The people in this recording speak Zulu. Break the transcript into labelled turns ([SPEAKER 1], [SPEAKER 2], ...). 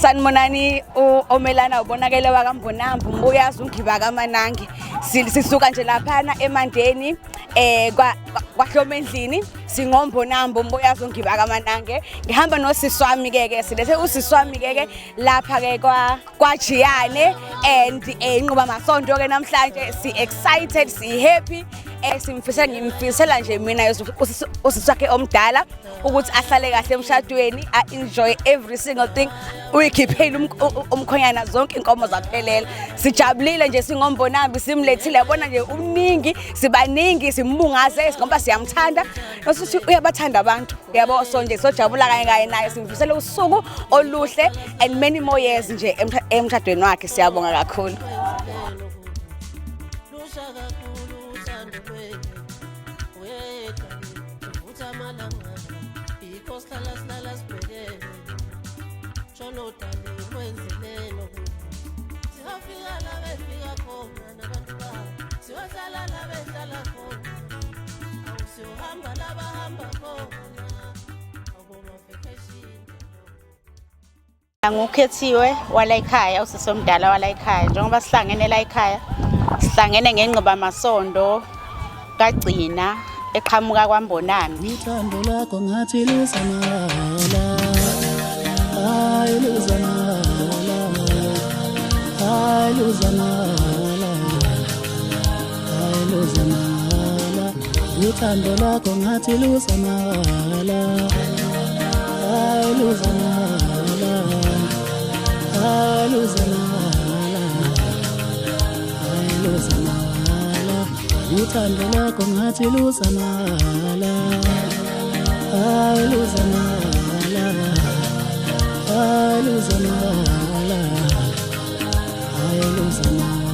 [SPEAKER 1] Sanibonani omelana ubonakele wakamBonambi umbuyazi ungiba kaManangi sisuka nje laphana eMandeni kwaHlomendlini singombonambi umbuyazi ungiba kaManangi ngihamba nosisi wami ke silethe usisi wami ke lapha ke kwaJiyane and inquba masonto ke namhlanje si excited si happy ngimfisela nje mina usisi wakhe omdala ukuthi ahlale kahle emshadweni enjoy every single thing uyikhiphela umkhonyana zonke inkomo zaphelela sijabulile nje singombonambi simlethile yabona nje umningi sibaningi simbungaze ngoba siyamthanda nosisi uyabathanda abantu yabo so nje sojabula kanye naye simfisela usuku oluhle and many more years nje emshadweni wakhe siyabonga kakhulu.
[SPEAKER 2] Ngukhethiwe wala ekhaya usisi omdala wala ekhaya njengoba sihlangene la ekhaya sihlangene ngenqoba masondo kaGcina eqhamuka kwaMbonambi.
[SPEAKER 3] Uthando lakho ngathi luzamala hayi luzamala hayi luzamala hayi luzamala uthando lakho ngathi luzamala hayi luzamala hayi luzamala hayi luzamala uthando lakho ngathi luzamala hayi luzamala hayi luzamala hayi luzamala